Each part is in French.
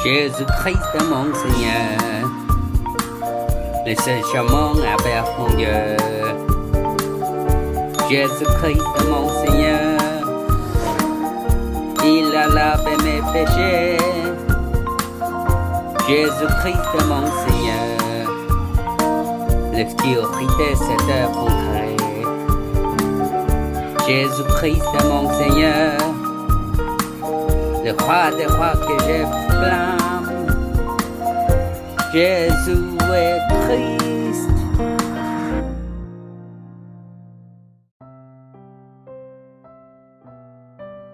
Jésus-Christ mon Seigneur, le seul chemin vers mon Dieu. Jésus-Christ mon Seigneur, il a lavé mes péchés. Jésus-Christ mon Seigneur, l'obscurité s'est effondrée. Jésus-Christ mon Seigneur, le roi des rois que je blâme. Jésus est Christ.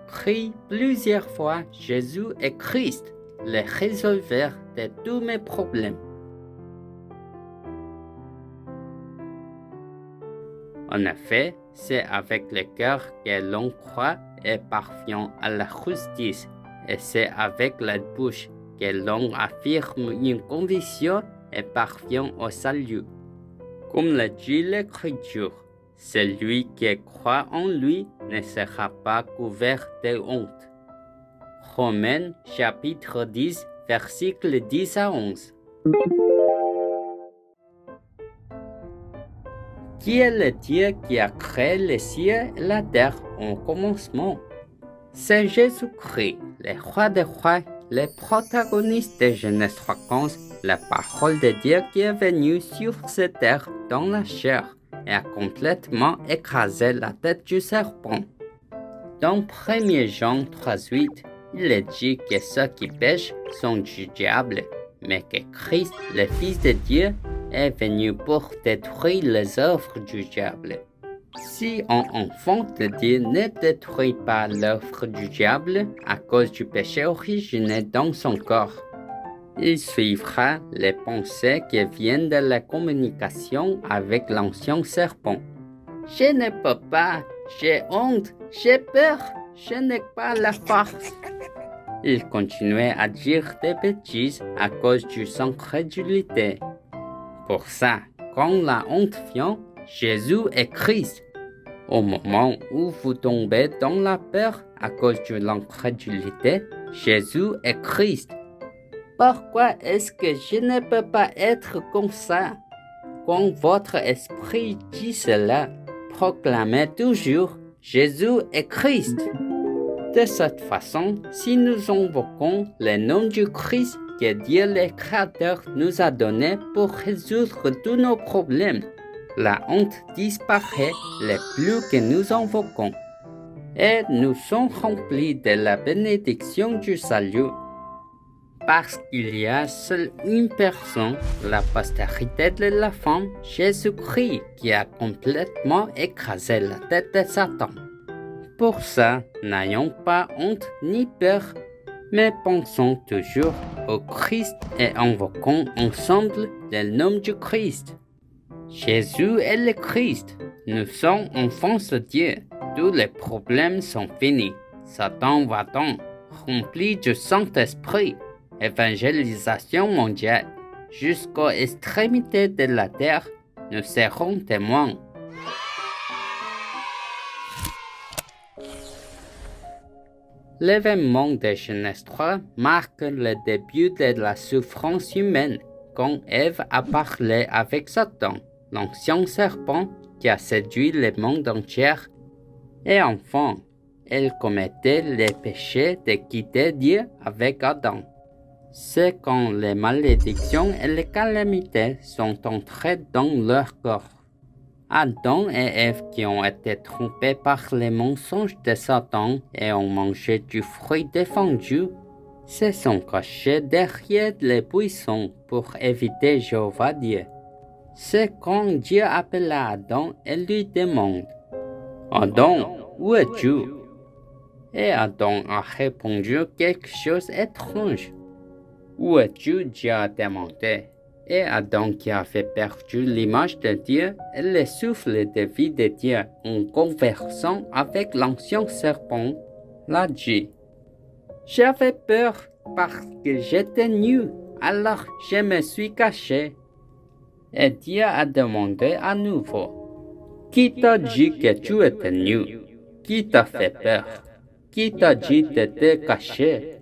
Prie plusieurs fois Jésus est Christ, le résolveur de tous mes problèmes. En effet, c'est avec le cœur que l'on croit et parvient à la justice, et c'est avec la bouche que l'on affirme une conviction et parvient au salut. Comme le dit l'Écriture, celui qui croit en lui ne sera pas couvert de honte. Romains chapitre 10, versets 10 à 11. Qui est le Dieu qui a créé les cieux et la terre au commencement? C'est Jésus-Christ, le roi des rois, le protagoniste de Genèse 3:15, la parole de Dieu qui est venue sur cette terre dans la chair et a complètement écrasé la tête du serpent. Dans 1 Jean 3:8, il est dit que ceux qui pêchent sont du diable, mais que Christ, le Fils de Dieu, est venu pour détruire les œuvres du diable. Si un enfant de Dieu ne détruit pas l'œuvre du diable à cause du péché originé dans son corps, il suivra les pensées qui viennent de la communication avec l'ancien serpent. Je ne peux pas, j'ai honte, j'ai peur, je n'ai pas la force. Il continuait à dire des bêtises à cause de son incrédulité. Pour ça, quand la honte vient, Jésus est Christ. Au moment où vous tombez dans la peur à cause de l'incrédulité, Jésus est Christ. Pourquoi est-ce que je ne peux pas être comme ça? Quand votre esprit dit cela, proclamez toujours Jésus est Christ. De cette façon, si nous invoquons le nom du Christ que Dieu le Créateur nous a donné pour résoudre tous nos problèmes, la honte disparaît le plus que nous invoquons, et nous sommes remplis de la bénédiction du salut. Parce qu'il y a seule une personne, la postérité de la femme, Jésus-Christ, qui a complètement écrasé la tête de Satan. Pour ça, n'ayons pas honte ni peur, mais pensons toujours au Christ et invoquons ensemble le nom du Christ. Jésus est le Christ. Nous sommes enfants de Dieu. Tous les problèmes sont finis. Satan va-t-en, rempli du Saint-Esprit. Évangélisation mondiale. Jusqu'aux extrémités de la terre, nous serons témoins. L'événement de Genèse 3 marque le début de la souffrance humaine quand Ève a parlé avec Satan, l'ancien serpent qui a séduit le monde entier. Et enfin, elle commettait le péché de quitter Dieu avec Adam. C'est quand les malédictions et les calamités sont entrées dans leur corps. Adam et Ève qui ont été trompés par les mensonges de Satan et ont mangé du fruit défendu, se sont cachés derrière les buissons pour éviter Jéhovah Dieu. C'est quand Dieu appela Adam et lui demande « Adam, où es-tu » Et Adam a répondu quelque chose d'étrange. « Où es-tu » Dieu a demandé. Et Adam qui avait perdu l'image de Dieu et le souffle de vie de Dieu en conversant avec l'ancien serpent, l'a dit. J'avais peur parce que j'étais nu, alors je me suis caché. Et Dieu a demandé à nouveau. Qui t'a dit que tu étais nu? Qui t'a fait peur? Qui t'a dit de te cacher?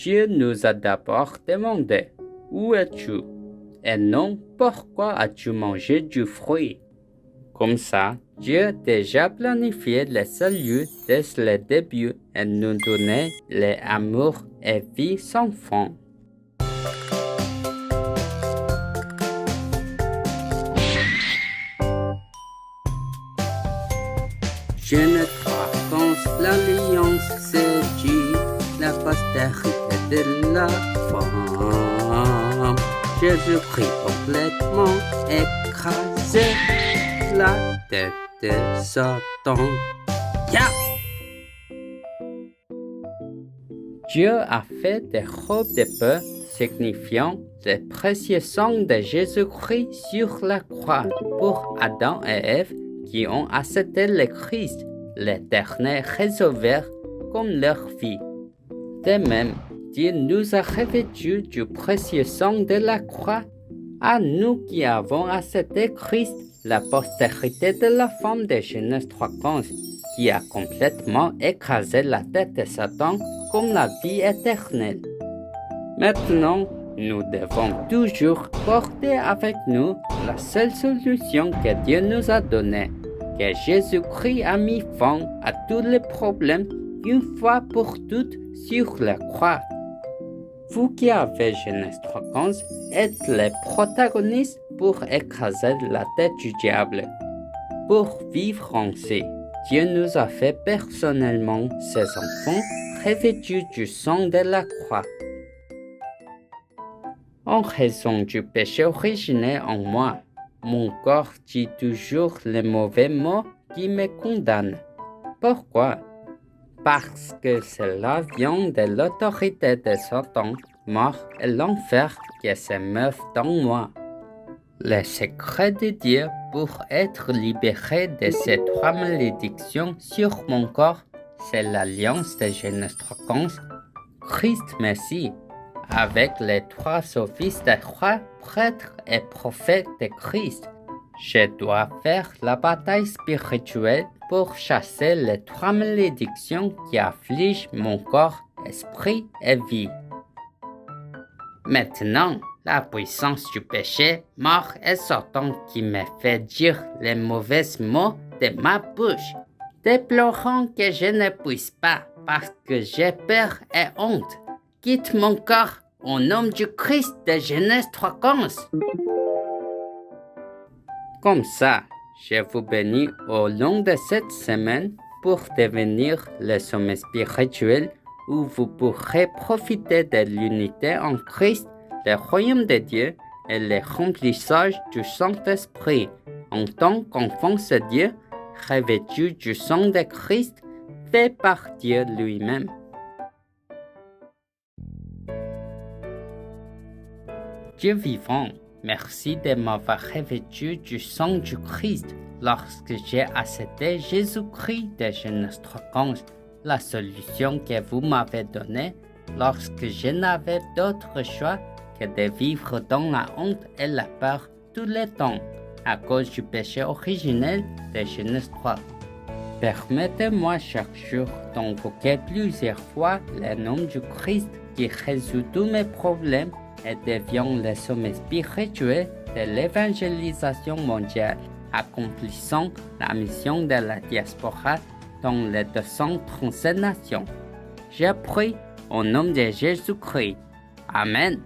Dieu nous a d'abord demandé « Où es-tu » et non « Pourquoi as-tu mangé du fruit ?» Comme ça, Dieu a déjà planifié le salut dès le début et nous donnait l'amour et vie sans fin. Je ne crois qu'en l'alliance séduit la postérité de la femme. Jésus-Christ complètement écrasé la tête de Satan. Yeah! Dieu a fait des robes de peau signifiant le précieux sang de Jésus-Christ sur la croix pour Adam et Ève qui ont accepté le Christ, l'Éternel réservé comme leur vie. De même, Dieu nous a revêtus du précieux sang de la croix. À nous qui avons accepté Christ, la postérité de la femme de Genèse 3:15, qui a complètement écrasé la tête de Satan comme la vie éternelle. Maintenant, nous devons toujours porter avec nous la seule solution que Dieu nous a donnée, que Jésus-Christ a mis fin à tous les problèmes une fois pour toutes sur la croix. Vous qui avez Genèse 3:15 êtes les protagonistes pour écraser la tête du diable. Pour vivre ainsi, Dieu nous a fait personnellement ses enfants revêtus du sang de la croix. En raison du péché originel en moi, mon corps dit toujours les mauvais mots qui me condamnent. Pourquoi? Parce que cela vient de l'autorité de Satan, mort et l'enfer qui se meuvent dans moi. Le secret de Dieu pour être libéré de ces trois malédictions sur mon corps, c'est l'alliance de Genèse 3:15, Christ Messie, avec les trois offices des rois, prêtres et prophètes de Christ. Je dois faire la bataille spirituelle pour chasser les trois malédictions qui affligent mon corps, esprit et vie. Maintenant, la puissance du péché, mort et Satan qui me fait dire les mauvais mots de ma bouche, déplorant que je ne puisse pas parce que j'ai peur et honte. Quitte mon corps au nom du Christ de Genèse 3:15. Comme ça, je vous bénis au long de cette semaine pour devenir le sommet spirituel où vous pourrez profiter de l'unité en Christ, le royaume de Dieu et le remplissage du Saint-Esprit en tant qu'enfants de Dieu, revêtus du sang de Christ fait par Dieu lui-même. Dieu vivant, merci de m'avoir revêtu du sang du Christ lorsque j'ai accepté Jésus-Christ de Genèse 3:15, la solution que vous m'avez donnée lorsque je n'avais d'autre choix que de vivre dans la honte et la peur tout le temps à cause du péché originel de Genèse 3. Permettez-moi chaque jour d'invoquer plusieurs fois le nom du Christ qui résout tous mes problèmes et devient le sommet spirituel de l'évangélisation mondiale, accomplissant la mission de la diaspora dans les 237 nations. Je prie au nom de Jésus-Christ. Amen.